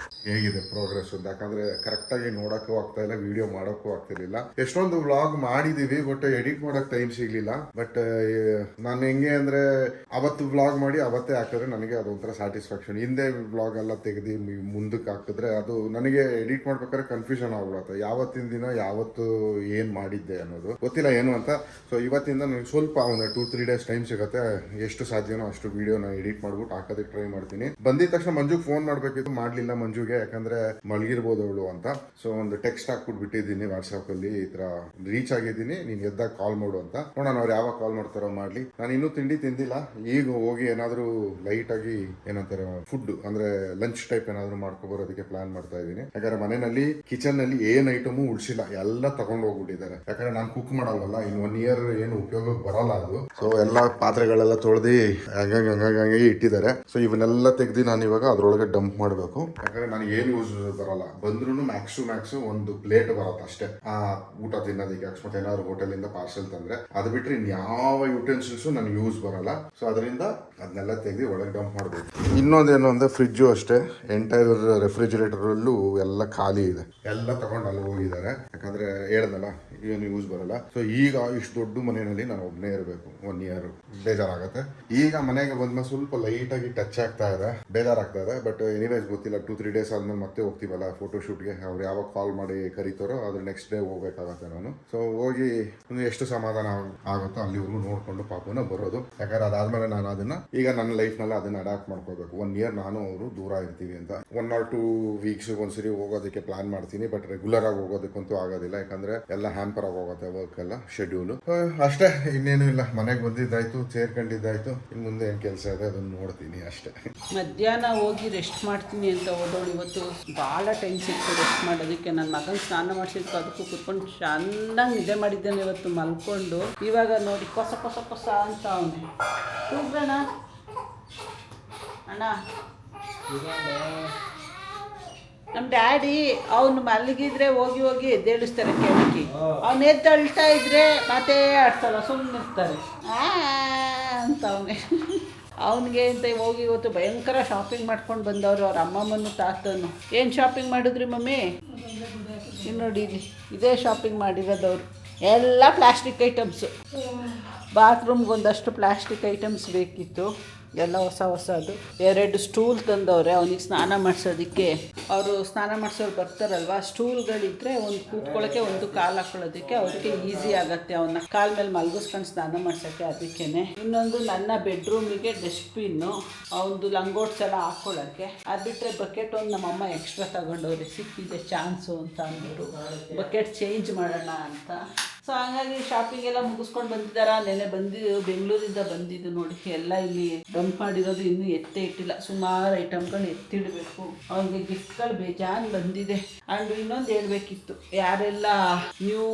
ಹೇಗಿದೆ ಪ್ರೋಗ್ರೆಸ್ ಅಂತ. ಯಾಕಂದ್ರೆ ಕರೆಕ್ಟ್ ಆಗಿ ನೋಡಕ್ಕೂ ಆಗ್ತಾ ಇಲ್ಲ, ವಿಡಿಯೋ ಮಾಡೋಕ್ಕೂ ಆಗ್ತಿರ್ಲಿಲ್ಲ. ಎಷ್ಟೊಂದು ವ್ಲಾಗ್ ಮಾಡಿದೀವಿ, ಬಟ್ ಎಡಿಟ್ ಮಾಡಕ್ ಟೈಮ್ ಸಿಗ್ಲಿಲ್ಲ. ಬಟ್ ನಾನು ಹೆಂಗೆ ಅಂದ್ರೆ ಅವತ್ತು ವ್ಲಾಗ್ ಮಾಡಿ ಅವತ್ತೇ ಹಾಕಿದ್ರೆ ನನಗೆ ಅದೊಂಥರ ಸ್ಯಾಟಿಸ್ಫ್ಯಾಕ್ಷನ್. ಹಿಂದೆ ವ್ಲಾಗ್ ಎಲ್ಲ ತೆಗೆದು ಮುಂದಕ್ಕೆ ಹಾಕಿದ್ರೆ ಅದು ನನಗೆ ಎಡಿಟ್ ಮಾಡ್ಬೇಕಾದ್ರೆ ಕನ್ಫ್ಯೂಷನ್ ಆಗ್ಬಿಡುತ್ತೆ. ಯಾವತ್ತಿನ ದಿನ ಯಾವತ್ತು ಏನ್ ಮಾಡಿದ್ದೆ ಅನ್ನೋದು ಗೊತ್ತಿಲ್ಲ ಏನು ಅಂತ. ಸೊ ಇವತ್ತಿಂದ ನನಗೆ ಸ್ವಲ್ಪ ಒಂದು 2-3 ಡೇಸ್ ಟೈಮ್ ಸಿಗುತ್ತೆ. ಎಷ್ಟು ಸಾಧ್ಯನೋ ಅಷ್ಟು ವಿಡಿಯೋನ ಎಡಿಟ್ ಮಾಡ್ಬಿಟ್ಟು ಹಾಕೋದಕ್ಕೆ ಟ್ರೈ ಮಾಡ್ತೀನಿ. ಬಂದಿದ್ದ ತಕ್ಷಣ ಮಂಜುಗೆ ಫೋನ್ ಮಾಡ್ಬೇಕಿತ್ತು, ಮಾಡ್ಲಿಲ್ಲ ಮಂಜುಗೆ, ಯಾಕಂದ್ರೆ ಮಲಗಿರ್ಬೋದು ಅವಳು ಅಂತ. ಸೊ ಒಂದು ಟೆಕ್ಸ್ಟ್ ಹಾಕ್ಬಿಟ್ಟು ಬಿಟ್ಟಿದ್ದೀನಿ ವಾಟ್ಸ್ಆಪ್ ಅಲ್ಲಿ, ಈ ತರ ರೀಚ್ ಆಗಿದ್ದೀನಿ, ನೀನ್ ಎದ್ದಾಗ ಕಾಲ್ ಮಾಡು ಅಂತ. ನೋಡೋಣ ಅವ್ರು ಯಾವಾಗ ಕಾಲ್ ಮಾಡ್ತಾರೋ ಮಾಡ್ಲಿ. ನಾನು ಇನ್ನೂ ತಿಂಡಿ ತಿಂದಿಲ್ಲ. ಈಗ ಹೋಗಿ ಏನಾದ್ರು ಲೈಟ್ ಆಗಿ ಏನಂತಾರೆ ಫುಡ್ ಅಂದ್ರೆ ಲಂಚ್ ಟೈಪ್ ಏನಾದ್ರು ಮಾಡ್ಕೊಬರೋದಕ್ಕೆ ಪ್ಲಾನ್ ಮಾಡ್ತಾ ಇದ್ದೀನಿ. ಯಾಕಂದ್ರೆ ಮನೆಯಲ್ಲಿ ಕಿಚನ್ ನಲ್ಲಿ ಏನ್ ಐಟಮು ಉಳಿಸಿಲ್ಲ, ಎಲ್ಲ ತಗೊಂಡು ಹೋಗ್ಬಿಟ್ಟಿದ್ದಾರೆ. ಯಾಕಂದ್ರೆ ನಾನು ಕುಕ್ ಮಾಡಲ್ವಲ್ಲ, ಇನ್ 1 ಇಯರ್ ಏನು ಉಪಯೋಗಕ್ಕೆ ಬರಲ್ಲ ಅದು. ಸೊ ಎಲ್ಲ ಪಾತ್ರೆಗಳೆಲ್ಲ ತೊಳೆದಿ ಹಂಗಾಗಿ ಇಟ್ಟಿದ್ದಾರೆ. ಸೊ ಇವನ್ನೆಲ್ಲ ತೆಗ್ದು ನಾನು ಇವಾಗ ಅದ್ರೊಳಗೆ ಡಂಪ್ ಮಾಡಬೇಕು. ಯಾಕಂದ್ರೆ ನನಗೆ ಏನು ಯೂಸ್ ಬರಲ್ಲ. ಬಂದ್ರು ಮ್ಯಾಕ್ಸ್ ಒಂದು ಪ್ಲೇಟ್ ಬರುತ್ತೆ ಅಷ್ಟೇ ಆ ಊಟ ತಿನ್ನೋದಕ್ಕೆ. ಅಕಸ್ಮಾತ್ ಏನಾದ್ರು ಹೋಟೆಲ್ ಇಂದ ಪಾರ್ಸೆಲ್ ತಂದ್ರೆ, ಅದು ಬಿಟ್ರೆ ಇನ್ಯಾವ ಯುಟೆನ್ಸಿಲ್ಸ್ ನನಗೆ ಯೂಸ್ ಬರಲ್ಲ. ಸೊ ಅದರಿಂದ ಅದನ್ನೆಲ್ಲ ತೆಗೆದು ಒಳಗೆ ಡಂಪ್ ಮಾಡಬೇಕು. ಇನ್ನೊಂದೇನು ಅಂದ್ರೆ ಫ್ರಿಜ್ಜು ಅಷ್ಟೇ, ಎಂಟೈರ್ ರೆಫ್ರಿಜಿರೇಟರ್ ಅಲ್ಲೂ ಎಲ್ಲ ಖಾಲಿ ಇದೆ. ಎಲ್ಲ ತಗೊಂಡು ಅಲ್ಲಿ ಹೋಗಿದ್ದಾರೆ. ಯಾಕಂದ್ರೆ ಹೇಳ್ದಲ್ಲ ಏನು ಯೂಸ್ ಬರಲ್ಲ. ಸೊ ಈಗ ಇಷ್ಟು ದೊಡ್ಡ ಮನೆಯಲ್ಲಿ ನಾನು ಒಬ್ಬನೇ ಇರಬೇಕು. 1 ಇಯರ್ ಬೇಜಾರಾಗತ್ತೆ. ಈಗ ಮನೆಗೆ ಬಂದ್ಮೇಲೆ ಸ್ವಲ್ಪ ಲೈಟ್ ಆಗಿ ಟಚ್ ಆಗ್ತಾ ಇದೆ, ಬೇಜಾರಾಗ್ತಾ ಇದೆ. ಬಟ್ ಎನಿವೇಸ್ ಗೊತ್ತಿಲ್ಲ, 2-3 ಡೇಸ್ ಆದ್ಮೇಲೆ ಮತ್ತೆ ಹೋಗ್ತೀವಲ್ಲ ಫೋಟೋಶೂಟ್ಗೆ. ಅವ್ರು ಯಾವಾಗ ಕಾಲ್ ಮಾಡಿ ಕರೀತಾರೋ ಅದ್ರ ನೆಕ್ಸ್ಟ್ ಡೇ ಹೋಗ್ಬೇಕಾಗತ್ತೆ ನಾನು. ಸೊ ಹೋಗಿ ಎಷ್ಟು ಸಮಾಧಾನ ಆಗುತ್ತೋ ಅಲ್ಲಿವರೆಗೂ ನೋಡ್ಕೊಂಡು ಪಾಪನ ಬರೋದು. ಯಾಕಂದ್ರೆ ಅದಾದ್ಮೇಲೆ ನಾನು ಅದನ್ನ ಈಗ ನನ್ನ ಲೈಫ್ನಲ್ಲಿ ಅದನ್ನ ಅಡಾಪ್ಟ್ ಮಾಡ್ಕೋಬೇಕು. 1 ಇಯರ್ ನಾನು ಅವರು ದೂರ ಇರ್ತೀವಿ ಅಂತ. 1 or 2 ವೀಕ್ಸ್ ಒಂದ್ಸರಿ ಹೋಗೋದಕ್ಕೆ ಪ್ಲಾನ್ ಮಾಡ್ತೀನಿ. ಬಟ್ ರೆಗ್ಯುಲರ್ ಆಗಿ ಹೋಗೋದಕ್ಕಂತೂ ಆಗೋದಿಲ್ಲ. ಯಾಕಂದ್ರೆ ಎಲ್ಲ ಹ್ಯಾಂಪರ್ ಆಗಿ ಹೋಗುತ್ತೆ ವರ್ಕ್ ಎಲ್ಲ ಶೆಡ್ಯೂಲ್. ಅಷ್ಟೇ, ಇನ್ನೇನು ಇಲ್ಲ. ಮನೆಗೆ ಬಂದಿದ್ದಾಯ್ತು, ಸೇರ್ಕೊಂಡಿದ್ದಾಯ್ತು. ಇನ್ನು ಮುಂದೆ ಏನ್ ಕೆಲಸ ಇದೆ ಅದನ್ನ ನೋಡ್ತೀನಿ ಅಷ್ಟೇ. ಮಧ್ಯಾಹ್ನ ಹೋಗಿ ರೆಸ್ಟ್ ಮಾಡ್ತೀನಿ ಅಂತ ಓಡೋಳು. ಇವತ್ತು ಭಾಳ ಟೈಮ್ ಸಿಕ್ತು ರೆಸ್ಟ್ ಮಾಡೋದಕ್ಕೆ. ನನ್ನ ಮಗನ ಸ್ನಾನ ಮಾಡಿಸಿದ್ಕು ಅದಕ್ಕೂ ಕುತ್ಕೊಂಡು ಚೆನ್ನಾಗಿ ನಿದ್ದೆ ಮಾಡಿದ್ದೇನೆ ಇವತ್ತು ಮಲ್ಕೊಂಡು. ಇವಾಗ ನೋಡಿ ಕೊಸ ಅಂತ ಅವನು ಕೂಗ್ರಣ ಅಣ್ಣ. ನಮ್ಮ ಡ್ಯಾಡಿ ಅವ್ನು ಮಲಗಿದ್ರೆ ಹೋಗಿ ಎದ್ದೇಳಿಸ್ತಾರೆ ಕೆಳಕಿ. ಅವ್ನು ಎದ್ದಳ್ತಾ ಇದ್ರೆ ಮಾತೇ ಆಡ್ಸಲ್ಲ, ಸುಮ್ಮನೆ ಇರ್ತಾರೆ ಅಂತ ಅವನೇ. ಅವನಿಗೆ ಅಂತ ಹೋಗಿ ಇವತ್ತು ಭಯಂಕರ ಶಾಪಿಂಗ್ ಮಾಡ್ಕೊಂಡು ಬಂದವರು ಅವ್ರ ಅಮ್ಮಮ್ಮನ್ನು ತಾತನು. ಏನು ಶಾಪಿಂಗ್ ಮಾಡಿದ್ರಿ ಮಮ್ಮಿ? ಇನ್ನು ನೋಡಿ ಇಲ್ಲಿ ಇದೇ ಶಾಪಿಂಗ್ ಮಾಡಿರೋದವ್ರು. ಎಲ್ಲ ಪ್ಲಾಸ್ಟಿಕ್ ಐಟಮ್ಸು. ಬಾತ್ರೂಮ್ಗೆ ಒಂದಷ್ಟು ಪ್ಲಾಸ್ಟಿಕ್ ಐಟಮ್ಸ್ ಬೇಕಿತ್ತು, ಎಲ್ಲ ಹೊಸದು. 2 ಸ್ಟೂಲ್ ತಂದವ್ರೆ ಅವನಿಗೆ ಸ್ನಾನ ಮಾಡಿಸೋದಕ್ಕೆ. ಅವರು ಸ್ನಾನ ಮಾಡಿಸೋರು ಬರ್ತಾರಲ್ವ, ಸ್ಟೂಲ್ಗಳಿದ್ರೆ ಒಂದು ಕೂತ್ಕೊಳ್ಳೋಕ್ಕೆ, ಒಂದು ಕಾಲು ಹಾಕೊಳ್ಳೋದಕ್ಕೆ ಅವ್ರಿಗೆ ಈಸಿ ಆಗುತ್ತೆ. ಅವನ್ನ ಕಾಲ ಮೇಲೆ ಮಲಗಿಸ್ಕೊಂಡು ಸ್ನಾನ ಮಾಡ್ಸೋಕ್ಕೆ. ಅದಕ್ಕೇನೆ ಇನ್ನೊಂದು ನನ್ನ ಬೆಡ್ರೂಮಿಗೆ ಡಸ್ಟ್ಬಿನ್ನು, ಅವನದು ಲಂಗೋಟ್ಸ್ ಎಲ್ಲ ಹಾಕ್ಕೊಳ್ಳೋಕ್ಕೆ. ಅದು ಬಿಟ್ಟರೆ ಬಕೆಟ್ ಒಂದು ನಮ್ಮಮ್ಮ ಎಕ್ಸ್ಟ್ರಾ ತಗೊಂಡವ್ರೆ, ಸಿಕ್ಕಿದೆ ಚಾನ್ಸು ಅಂತ ಅಂದ್ಬಿಟ್ಟು ಬಕೆಟ್ ಚೇಂಜ್ ಮಾಡೋಣ ಅಂತ. ಸೊ ಹಾಗಾಗಿ ಶಾಪಿಂಗ್ ಎಲ್ಲ ಮುಗಿಸ್ಕೊಂಡು ಬಂದಿದ್ದಾರಾ. ನೆನೆ ಬೆಂಗಳೂರಿಂದ ಬಂದಿದ್ದು ನೋಡಿ. ಎಲ್ಲ ಇಲ್ಲಿ ಡಂಪ್ ಮಾಡಿರೋದು ಇನ್ನೂ ಎತ್ತೇ ಇಟ್ಟಿಲ್ಲ. ಸುಮಾರು ಐಟಮ್ಗಳು ಎತ್ತಿಡಬೇಕು. ಅವ್ನಿಗೆ ಗಿಫ್ಟ್ಗಳು ಬೇಜಾನ್ ಬಂದಿದೆ. ಆ್ಯಂಡ್ ಇನ್ನೊಂದು ಹೇಳ್ಬೇಕಿತ್ತು, ಯಾರೆಲ್ಲ new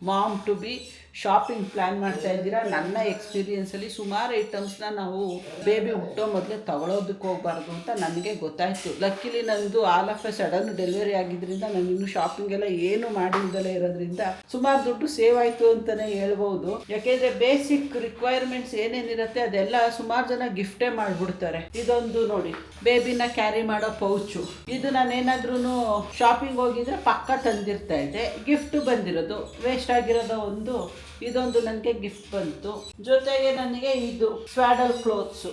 mom to be shopping plan ಮಾಡ್ತಾ ಇದ್ದೀರಾ, ನನ್ನ ಎಕ್ಸ್ಪೀರಿಯೆನ್ಸಲ್ಲಿ ಸುಮಾರು ಐಟಮ್ಸ್ನ ನಾವು ಬೇಬಿ ಹುಟ್ಟೋ ಮೊದಲೇ ತಗೊಳ್ಳೋದಕ್ಕೆ ಹೋಗಬಾರ್ದು ಅಂತ ನನಗೆ ಗೊತ್ತಾಯಿತು. ಲಕ್ಕಿಲಿ ನಂದು all of A sudden delivery ಆಗಿದ್ದರಿಂದ ನಾನು ಇನ್ನೂ ಶಾಪಿಂಗ್ ಎಲ್ಲ ಏನು ಮಾಡಿಲ್ದಲೇ ಇರೋದ್ರಿಂದ ಸುಮಾರು ದುಡ್ಡು ಸೇವ್ ಆಯಿತು ಅಂತಲೇ ಹೇಳ್ಬೋದು. ಯಾಕೆಂದರೆ ಬೇಸಿಕ್ ರಿಕ್ವೈರ್ಮೆಂಟ್ಸ್ ಏನೇನಿರುತ್ತೆ ಅದೆಲ್ಲ ಸುಮಾರು ಜನ ಗಿಫ್ಟೇ ಮಾಡಿಬಿಡ್ತಾರೆ. ಇದೊಂದು ನೋಡಿ, ಬೇಬಿನ ಕ್ಯಾರಿ ಮಾಡೋ ಪೌಚು. ಇದು ನಾನೇನಾದ್ರೂ ಶಾಪಿಂಗ್ ಹೋಗಿದ್ರೆ ಪಕ್ಕ ತಂದಿರ್ತಾ ಇದ್ದೆ. ಗಿಫ್ಟ್ ಬಂದಿರೋದು, ವೇಸ್ಟ್ ಆಗಿರೋದು ಇದೊಂದು ನನಗೆ ಗಿಫ್ಟ್ ಬಂತು. ಜೊತೆಗೆ ನನಗೆ ಇದು ಸ್ವಾಡಲ್ ಕ್ಲೋತ್ಸು,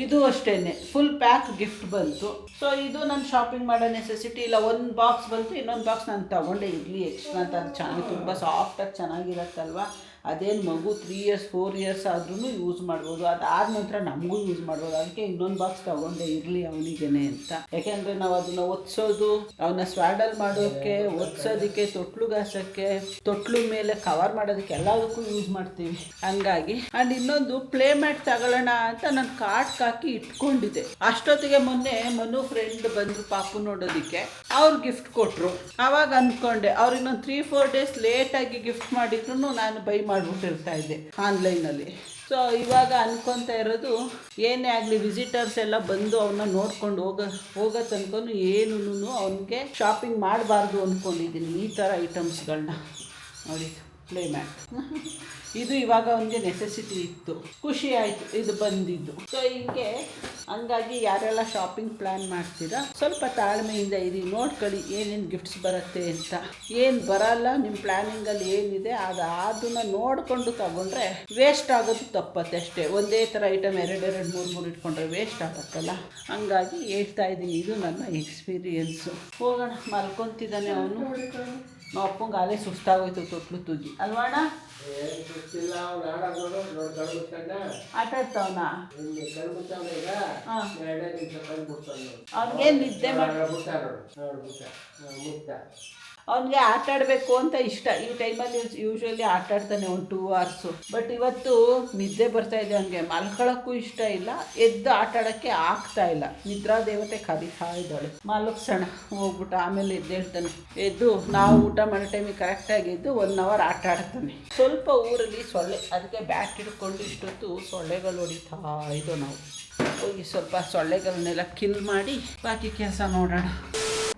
ಇದು ಅಷ್ಟೇನೆ ಫುಲ್ ಪ್ಯಾಕ್ ಗಿಫ್ಟ್ ಬಂತು. ಸೊ ಇದು ನಾನು ಶಾಪಿಂಗ್ ಮಾಡೋ ನೆಸೆಸಿಟಿ ಇಲ್ಲ. ಒಂದು ಬಾಕ್ಸ್ ಬಂತು, ಇನ್ನೊಂದು ಬಾಕ್ಸ್ ನಾನು ತೊಗೊಂಡೆ ಇರಲಿ ಎಕ್ಸ್ಟ್ರಾ ಅಂತ. ಅದು ಚೆನ್ನಾಗಿ ತುಂಬ ಸಾಫ್ಟಾಗಿ ಚೆನ್ನಾಗಿರತ್ತಲ್ವ. ಅದೇನು ಮಗು 3 years 4 years ಆದ್ರೂ ಯೂಸ್ ಮಾಡ್ಬೋದು. ಅದಾದ ನಂತರ ನಮಗೂ ಯೂಸ್ ಮಾಡ್ಬೋದು. ಅದಕ್ಕೆ ಇನ್ನೊಂದು ಬಾಕ್ಸ್ ತೊಗೊಂಡೆ ಇರಲಿ ಅವನಿಗೇನೆ ಅಂತ. ಯಾಕೆಂದರೆ ನಾವು ಅದನ್ನು ಒತ್ಸೋದು, ಅವನ್ನ ಸ್ವಾಡಲ್ ಮಾಡೋಕ್ಕೆ, ಒತ್ಸೋದಕ್ಕೆ, ತೊಟ್ಲುಗಾಸೋಕ್ಕೆ, ತೊಟ್ಲು ಮೇಲೆ ಕವರ್ ಮಾಡೋದಕ್ಕೆ ಎಲ್ಲದಕ್ಕೂ ಯೂಸ್ ಮಾಡ್ತೀವಿ. ಹಂಗಾಗಿ ಆ್ಯಂಡ್ ಇನ್ನೊಂದು ಪ್ಲೇ ಮ್ಯಾಟ್ ತಗೊಳ್ಳೋಣ ಅಂತ ನಾನು ಕಾರ್ಟ್ಗೆ ಹಾಕಿ ಇಟ್ಕೊಂಡಿದ್ದೆ. ಅಷ್ಟೊತ್ತಿಗೆ ಮೊನ್ನೆ ಮನು ಫ್ರೆಂಡ್ ಬಂದರು ಪಾಪು ನೋಡೋದಕ್ಕೆ. ಅವ್ರು ಗಿಫ್ಟ್ ಕೊಟ್ಟರು. ಆವಾಗ ಅಂದ್ಕೊಂಡೆ ಅವ್ರು ಇನ್ನೊಂದು 3-4 days ಲೇಟಾಗಿ ಗಿಫ್ಟ್ ಮಾಡಿದ್ರು ನಾನು ಬೈ ಮಾಡಿಬಿಟ್ಟಿರ್ತಾ ಇದ್ದೆ ಆನ್ಲೈನಲ್ಲಿ. ಸೊ ಇವಾಗ ಅನ್ಕೊತಾ ಇರೋದು, ಏನೇ ಆಗಲಿ ವಿಸಿಟರ್ಸ್ ಎಲ್ಲ ಬಂದು ಅವನ್ನ ನೋಡ್ಕೊಂಡು ಹೋಗೋ ತನಕ ಏನೂ ಅವನಿಗೆ ಶಾಪಿಂಗ್ ಮಾಡಬಾರ್ದು ಅಂದ್ಕೊಂಡಿದ್ದೀನಿ. ಈ ಥರ ಐಟಮ್ಸ್ಗಳನ್ನ ನೋಡಿ, ಪ್ಲೇ ಮ್ಯಾಟ್ ಇದು ಇವಾಗ ಅವನಿಗೆ ನೆಸೆಸಿಟಿ ಇತ್ತು. ಖುಷಿ ಆಯಿತು ಇದು ಬಂದಿದ್ದು. ಸೊ ಹೀಗೆ ಹಂಗಾಗಿ ಯಾರೆಲ್ಲ ಶಾಪಿಂಗ್ ಪ್ಲ್ಯಾನ್ ಮಾಡ್ತೀರಾ ಸ್ವಲ್ಪ ತಾಳ್ಮೆಯಿಂದ ಇರಿ, ನೋಡ್ಕೊಳ್ಳಿ ಏನೇನು ಗಿಫ್ಟ್ಸ್ ಬರುತ್ತೆ ಅಂತ. ಏನು ಬರಲ್ಲ ನಿಮ್ಮ ಪ್ಲ್ಯಾನಿಂಗಲ್ಲಿ ಏನಿದೆ ಅದನ್ನು ನೋಡಿಕೊಂಡು ತಗೊಂಡ್ರೆ ವೇಸ್ಟ್ ಆಗೋದು ತಪ್ಪತ್ತೆ ಅಷ್ಟೇ. ಒಂದೇ ಥರ ಐಟಮ್ 2-3 ಇಟ್ಕೊಂಡ್ರೆ ವೇಸ್ಟ್ ಆಗುತ್ತಲ್ಲ. ಹಂಗಾಗಿ ಹೇಳ್ತಾ ಇದ್ದೀನಿ, ಇದು ನನ್ನ ಎಕ್ಸ್ಪೀರಿಯೆನ್ಸು. ಹೋಗೋಣ, ಮಲ್ಕೊತಿದ್ದಾನೆ ಅವನು. ನಮ್ಮ ಅಪ್ಪಂಗೆ ಅಲ್ಲೇ ಸುಸ್ತಾಗೋಯ್ತು ತೊಟ್ಲು ತುಗಿ ಅಲ್ವಾಣ. ಆಟ ಆಡ್ತಾವನ ಅವ್ನಿಗೆ ನಿದ್ದೆ ಅವನಿಗೆ ಆಟ ಆಡಬೇಕು ಅಂತ ಇಷ್ಟ. ಈ ಟೈಮಲ್ಲಿ ಯೂಶ್ವಲಿ ಆಟ ಆಡ್ತಾನೆ ಒಂದು 2 hours. ಬಟ್ ಇವತ್ತು ನಿದ್ದೆ ಬರ್ತಾ ಇದೆ ಅವನಿಗೆ, ಮಲ್ಕೊಳ್ಳೋಕ್ಕೂ ಇಷ್ಟ ಇಲ್ಲ, ಎದ್ದು ಆಟ ಆಡೋಕ್ಕೆ ಆಗ್ತಾ ಇಲ್ಲ. ನಿದ್ರಾ ದೇವತೆ ಕರೀತಾ ಇದ್ದಾಳೆ, ಮಲಗ್ಸೋಣ ಹೋಗ್ಬಿಟ್ಟು ಆಮೇಲೆ ಎದ್ದೇಳ್ತಾನೆ. ಎದ್ದು ನಾವು ಊಟ ಮಾಡೋ ಟೈಮಿಗೆ ಕರೆಕ್ಟಾಗಿ ಎದ್ದು 1 hour ಆಟ ಆಡ್ತಾನೆ. ಸ್ವಲ್ಪ ಊರಲ್ಲಿ ಸೊಳ್ಳೆ, ಅದಕ್ಕೆ ಬ್ಯಾಟ್ ಹಿಡ್ಕೊಂಡು ಇಷ್ಟೊತ್ತು ಸೊಳ್ಳೆಗಳು ಹೊಡಿತಾ ಇದ್ದೋ. ನಾವು ಹೋಗಿ ಸ್ವಲ್ಪ ಸೊಳ್ಳೆಗಳನ್ನೆಲ್ಲ ಕಿಲ್ ಮಾಡಿ ಬಾಕಿ ಕೆಲಸ ನೋಡೋಣ.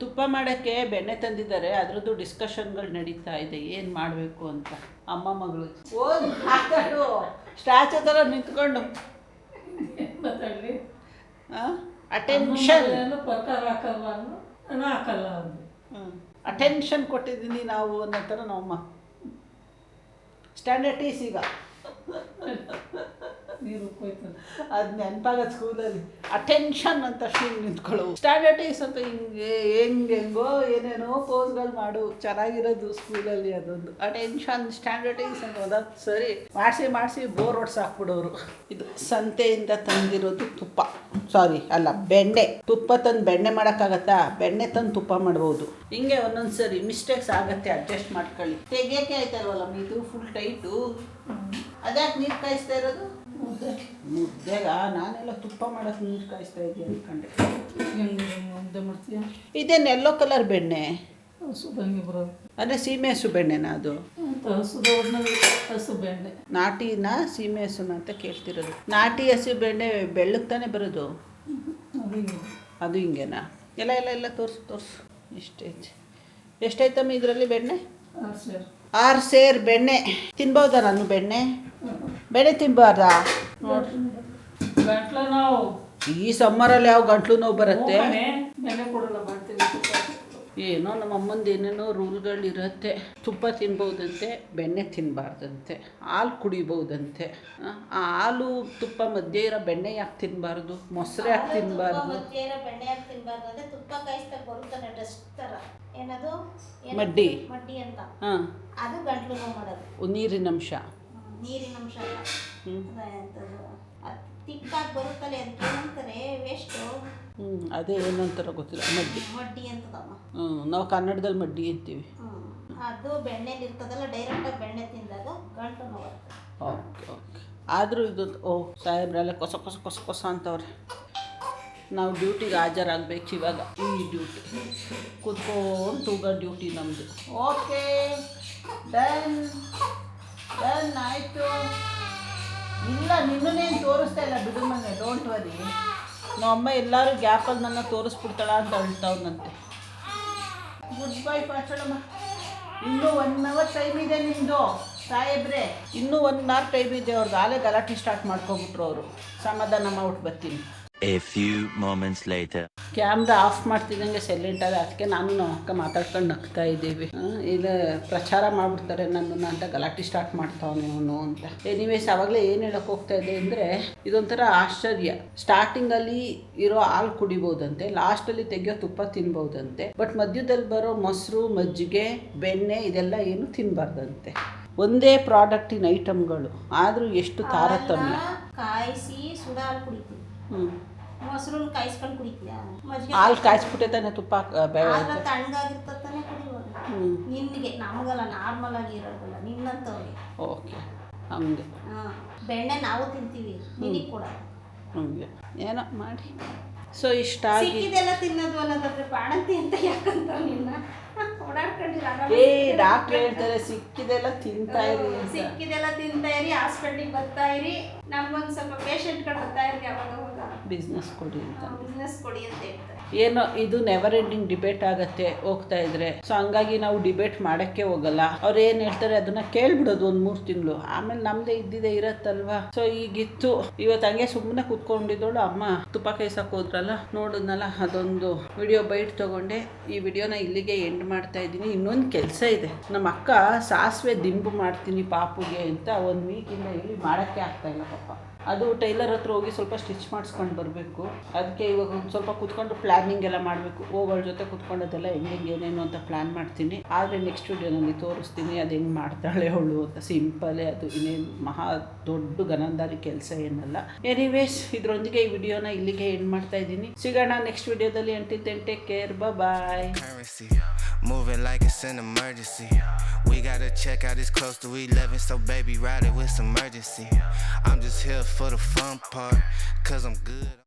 ತುಪ್ಪ ಮಾಡೋಕ್ಕೆ ಬೆಣ್ಣೆ ತಂದಿದ್ದಾರೆ, ಅದರದ್ದು ಡಿಸ್ಕಷನ್ಗಳು ನಡೀತಾ ಇದೆ ಏನು ಮಾಡಬೇಕು ಅಂತ. ಅಮ್ಮ ಮಗಳು ಮಾತಾಡು, ಸ್ಟ್ಯಾಚು ಥರ ನಿಂತ್ಕೊಂಡು ಅಟೆನ್ಷನ್ ಅಟೆನ್ಷನ್ ಕೊಟ್ಟಿದ್ದೀನಿ ನಾವು ಅನ್ನೋ ಥರ ನಮ್ಮಮ್ಮ. ಸ್ಟ್ಯಾಂಡರ್ಡ್ ಟೀಸ್ ಈಗ ಅದು ನೆನಪಾಗತ್ತೆ ಸ್ಕೂಲಲ್ಲಿ. ಅಟೆನ್ಷನ್ ಅಂತ ಹಿಂಗೆ ನಿಂತ್ಕೊಳ್ಳೋವು, ಸ್ಟ್ಯಾಂಡರ್ಡೈಸ್ ಅಂತ ಹೆಂಗೋ ಏನೇನೋ ಪೋಸ್ಗಳು ಮಾಡು. ಚೆನ್ನಾಗಿರೋದು ಸ್ಕೂಲಲ್ಲಿ ಅದೊಂದು ಅಟೆನ್ಷನ್ ಸ್ಟ್ಯಾಂಡರ್ಡೈಸ್ ಅಂತ ಹೋದಾಗ ಸರಿ ಮಾಡಿಸಿ ಬೋರ್ ಹೊಡ್ಸಾಕ್ಬಿಡೋರು. ಇದು ಸಂತೆಯಿಂದ ತಂದಿರೋದು ತುಪ್ಪ, ಸಾರಿ ಅಲ್ಲ ಬೆಣ್ಣೆ. ತುಪ್ಪ ತಂದು ಬೆಣ್ಣೆ ಮಾಡೋಕ್ಕಾಗತ್ತಾ? ಬೆಣ್ಣೆ ತಂದು ತುಪ್ಪ ಮಾಡ್ಬೋದು. ಹಿಂಗೆ ಒಂದೊಂದು ಸರಿ ಮಿಸ್ಟೇಕ್ಸ್ ಆಗುತ್ತೆ, ಅಡ್ಜಸ್ಟ್ ಮಾಡ್ಕೊಳ್ಳಿ. ತೆಗಿಯೋಕ್ಕೆ ಆಯ್ತಲ್ವಲ್ಲ ಇದು ಫುಲ್ ಟೈಟು. ಅದ್ಯಾಕೆ ನೀರು ಕಾಯಿಸ್ತಾ ಇರೋದು? ಮುದ್ದೆಗ ನಾನೆಲ್ಲ ತುಪ್ಪ ಮಾಡೋಕ್ಕೆ ನೀರು ಕಾಯಿಸ್ತಾ ಇದ್ದೀಯ ಅಂದ್ಕೊಂಡೆ. ಮುದ್ದೆ ಮಾಡ್ತೀಯ? ಇದೇನು ಎಲ್ಲೋ ಕಲರ್ ಬೆಣ್ಣೆ? ಹಸುಬೆಣ್ಣೆ ಬರೋದು ಅಂದರೆ ಸೀಮೆ ಹಸು ಬೆಣ್ಣೆನಾ ಅದು? ಹಸು ಬೆಣ್ಣೆ ನಾಟಿನ ಸೀಮೆ ಹಸುನ ಅಂತ ಕೇಳ್ತಿರೋದು. ನಾಟಿ ಹಸು ಬೆಣ್ಣೆ ಬೆಳ್ಳಕ್ಕೆ ತಾನೇ ಬರೋದು? ಅದು ಹಿಂಗೇನಾ? ಎಲ್ಲ ತೋರಿಸು. ಎಷ್ಟೈತಮ್ಮ ಇದರಲ್ಲಿ ಬೆಣ್ಣೆ? 6 ಸೇರ್ ಬೆಣ್ಣೆ. ತಿನ್ಬೋದಾ ನಾನು ಬೆಣ್ಣೆ ತಿನ್ಬಾರ್ದಾ? ಈ ಸಮ್ಮರಲ್ಲಿ ಯಾವ ಗಂಟ್ಲು ನೋವು ಬರುತ್ತೆ ಏನೋ. ನಮ್ಮ ಅಮ್ಮಂದು ಏನೇನೋ ರೂಲ್ಗಳಿರುತ್ತೆ. ತುಪ್ಪ ತಿನ್ಬೋದಂತೆ, ಬೆಣ್ಣೆ ತಿನ್ನಬಾರ್ದಂತೆ, ಹಾಲು ಕುಡಿಬೋದಂತೆ. ಆ ಹಾಲು ತುಪ್ಪ ಮಧ್ಯೆ ಇರೋ ಬೆಣ್ಣೆ ಯಾಕೆ ತಿನ್ನಬಾರ್ದು? ಮೊಸರು ಯಾಕೆ ತಿನ್ನಬಾರ್ದು? ಮಡ್ಡಿ ಅಂತ. ಹಾಂ, ಅದು ಗಂಟ್ಲು ನೋವು ಮಾಡೋದು. ನೀರಿನ ಅಂಶ ತಿಕ್ಕಾಗಿ ಬರುತ್ತಲ್ಲ, ಅದಕ್ಕೆ ಏನಂತಾರೆ ವೇಸ್ಟು. ಅದೇ ಏನಂತಾರ ಗೊತ್ತಿಲ್ಲ. ಮಡ್ಡಿ ಅಂತದಮ್ಮ. ನಾವು ಕನ್ನಡದಲ್ಲಿ ಮಡ್ಡಿ ಅಂತೀವಿ. ಅದು ಬೆಣ್ಣೆಲಿ ಇರ್ತದಲ್ಲ, ಡೈರೆಕ್ಟಾಗಿ ಬೆಣ್ಣೆ ತಿಂದಾಗ ಗಂಟು ನೋವು. ಓಕೆ. ಆದರೂ ಇದು ಸಾಹೇಬ್ರೆಲ್ಲ ಕೊಸ ಅಂತವ್ರೆ. ನಾವು ಡ್ಯೂಟಿಗೆ ಹಾಜರಾಗಬೇಕು ಇವಾಗ. ಈ ಡ್ಯೂಟಿ ಕೂತ್ಕೊಂಡು ತೂಗೋ ಡ್ಯೂಟಿ ನಮ್ಮದು. Okay done. ಆಯಿತು. ಇಲ್ಲ ನಿನ್ನೇನು ತೋರಿಸ್ತಾ ಇಲ್ಲ ಬಿಡು ಮನೆ, ಡೋಂಟ್ ವರಿ. ನಮ್ಮಮ್ಮ ಎಲ್ಲರೂ ಗ್ಯಾಪಲ್ಲಿ ನನ್ನ ತೋರಿಸ್ಬಿಡ್ತಾಳ ಅಂತ ಅಳ್ತಾವ್ನಂತೆ. Good bye ಪಾಚಳಮ್ಮ. ಇನ್ನೂ 1 hour ಟೈಮ್ ಇದೆ ನಿಮ್ಮದು ಸಾಹೇಬ್ರೆ, ಇನ್ನೂ 1 hour ಟೈಮ್ ಇದೆ. ಅವ್ರದ್ದು ಆಲೇ ಗಲಾಟೆ ಸ್ಟಾರ್ಟ್ ಮಾಡ್ಕೊಬಿಟ್ರು ಅವರು. ಸಮಾಧಾನ ಮಾಡ್ಬಿಟ್ಟು ಬರ್ತೀನಿ. A few moments later. Camera off ಮಾಡ್ತಿದ್ದಂಗೆ ಸೈಲೆಂಟಾಗಿ, ಅದಕ್ಕೆ ನಾನು ಅಕ್ಕ ಮಾತಾಡ್ಕೊಂಡು ನಗ್ತಾ ಇದ್ದೀವಿ. ಇದು ಪ್ರಚಾರ ಮಾಡಿಬಿಡ್ತಾರೆ ನನ್ನನ್ನು ಅಂತ ಗಲಾಟೆ ಸ್ಟಾರ್ಟ್ ಮಾಡ್ತಾವನೆ ಅವನು ಅಂತ. ಎನಿವೇಸ್ ಆವಾಗಲೇ ಏನು ಹೇಳೋಕೆ ಹೋಗ್ತಾ ಇದೆ ಅಂದರೆ, ಇದೊಂಥರ ಆಶ್ಚರ್ಯ. ಸ್ಟಾರ್ಟಿಂಗಲ್ಲಿ ಇರೋ ಹಾಲು ಕುಡಿಬೋದಂತೆ, ಲಾಸ್ಟಲ್ಲಿ ತೆಗಿಯೋ ತುಪ್ಪ ತಿನ್ಬೋದಂತೆ, ಬಟ್ ಮಧ್ಯದಲ್ಲಿ ಬರೋ ಮೊಸರು, ಮಜ್ಜಿಗೆ, ಬೆಣ್ಣೆ ಇದೆಲ್ಲ ಏನು ತಿನ್ನಬಾರ್ದಂತೆ. ಒಂದೇ ಪ್ರಾಡಕ್ಟಿನ ಐಟಮ್ಗಳು ಆದರೂ ಎಷ್ಟು ತಾರತಮ್ಯ. ಕಾಯಿಸಿ ಸುಡ ಹಾಲು ಕುಡಿತೀವಿ, ಮೊಸರು ಕಾಯಿಸ್ಕೊಂಡು ಕುಡಿತೀವಿ. ಹಾಲು ಕಾಯಿಸ್ಬಿಟ್ಟೆ ತಾನೆ ತುಪ್ಪ ತಣ್ಣಗಾಗಿರ್ತದೆ ತಾನೆ ಕುಡಿಬೋದು. ನಿನ್ಗೆ ನಮಗಲ್ಲ, ನಾರ್ಮಲ್ ಆಗಿ ಇರೋದಲ್ಲ, ನಿನ್ನಂತವ್ರಿಗೆ. ಓಕೆ, ಹಂಗೆ. ಬೆಣ್ಣೆ ನಾವು ತಿಂತೀವಿ, ನಿನಗೆ ಕೂಡ ಹಂಗೆ ಏನೋ ಮಾಡಿ. ಸೊ ಇಷ್ಟಾಗಿ ಸಿಕ್ಕಿದೆಲ್ಲ ತಿನ್ನೋದು ಅನ್ನೋದಾದ್ರೆ ಬಾಣಂತಿ ಅಂತ ಯಾಕಂತ ನಿನ್ನ ಡಾಕ್ಟರ್ ಹೇಳ್ತಾರೆ ಸಿಕ್ಕಿದೆಲ್ಲ ತಿಂತಾ ಇರಿ, ಸಿಕ್ಕಿದೆಲ್ಲ ತಿಂತಾ ಇರಿ, ಹಾಸ್ಪಿಟ್ಲಿಗೆ ಬರ್ತಾ ಇರಿ, ನಮ್ಗೊಂದು ಸ್ವಲ್ಪ ಪೇಷಂಟ್ಗಳು ಬರ್ತಾ ಇರಿ, ಅವಾಗ ಬಿಸ್ನೆಸ್ ಕೊಡಿ ಅಂತ. ಬಿಸ್ನೆಸ್ ಕೊಡಿ ಅಂತ ಹೇಳ್ತಾರೆ. ಏನೋ ಇದು ನೆವರ್ ಎಂಡಿಂಗ್ ಡಿಬೇಟ್ ಆಗತ್ತೆ ಹೋಗ್ತಾ ಇದ್ರೆ. ಸೊ ಹಂಗಾಗಿ ನಾವು ಡಿಬೇಟ್ ಮಾಡೋಕ್ಕೆ ಹೋಗಲ್ಲ. ಅವ್ರು ಏನು ಹೇಳ್ತಾರೆ ಅದನ್ನ ಕೇಳ್ಬಿಡೋದು 1-3 ತಿಂಗಳು, ಆಮೇಲೆ ನಮ್ದೇ ಇದ್ದಿದೆ ಇರತ್ತಲ್ವಾ. ಸೊ ಈಗಿತ್ತು. ಇವತ್ತು ಹಂಗೆ ಸುಮ್ಮನೆ ಕೂತ್ಕೊಂಡಿದ್ದೋಳು ಅಮ್ಮ ತುಪ್ಪ ಕಾಯಿಸಕ್ಕೆ ಹೋದ್ರಲ್ಲ, ನೋಡಿದ್ನಲ್ಲ, ಅದೊಂದು ವಿಡಿಯೋ ಬೈಟ್ ತೊಗೊಂಡೆ. ಈ ವಿಡಿಯೋನ ಇಲ್ಲಿಗೆ ಎಂಡ್ ಮಾಡ್ತಾ ಇದ್ದೀನಿ. ಇನ್ನೊಂದು ಕೆಲಸ ಇದೆ. ನಮ್ಮ ಅಕ್ಕ ಸಾಸಿವೆ ದಿಂಬು ಮಾಡ್ತೀನಿ ಪಾಪುಗೆ ಅಂತ 1 ವೀಕಿಂದ ಹೇಳಿ ಮಾಡೋಕ್ಕೆ ಆಗ್ತಾಯಿಲ್ಲ ಪಾಪ. ಅದು ಟೈಲರ್ ಹತ್ರ ಹೋಗಿ ಸ್ವಲ್ಪ ಸ್ಟಿಚ್ ಮಾಡಿಸ್ಕೊಂಡು ಬರಬೇಕು. ಅದಕ್ಕೆ ಇವಾಗ ಒಂದು ಸ್ವಲ್ಪ ಕೂತ್ಕೊಂಡು ಪ್ಲ್ಯಾನಿಂಗ್ ಎಲ್ಲ ಮಾಡಬೇಕು. ಹೋಗೋಳ ಜೊತೆ ಕೂತ್ಕೊಂಡದೆಲ್ಲ ಹೆಂಗೆ ಏನೇನು ಅಂತ ಪ್ಲ್ಯಾನ್ ಮಾಡ್ತೀನಿ. ಆದರೆ ನೆಕ್ಸ್ಟ್ ವಿಡಿಯೋನಲ್ಲಿ ತೋರಿಸ್ತೀನಿ ಅದು ಹೆಂಗೆ ಮಾಡ್ತಾಳೆ ಅವಳು ಅಂತ. ಸಿಂಪಲೇ ಅದು, ಇನ್ನೇನು ಮಹಾ ದೊಡ್ಡ ಗನಂದಾರಿ ಕೆಲಸ ಏನಲ್ಲ. ಎನಿವೇಸ್ ಇದರೊಂದಿಗೆ ಈ ವಿಡಿಯೋನ ಇಲ್ಲಿಗೆ ಎಂಡ್ ಮಾಡ್ತಾ ಇದ್ದೀನಿ. ಸಿಗೋಣ ನೆಕ್ಸ್ಟ್ ವಿಡಿಯೋದಲ್ಲಿ. Until take care, bye. Moving like it's an emergency. We gotta check out, it's close to 11, so baby ride it with some urgency. I'm just here for the fun part, cause I'm good.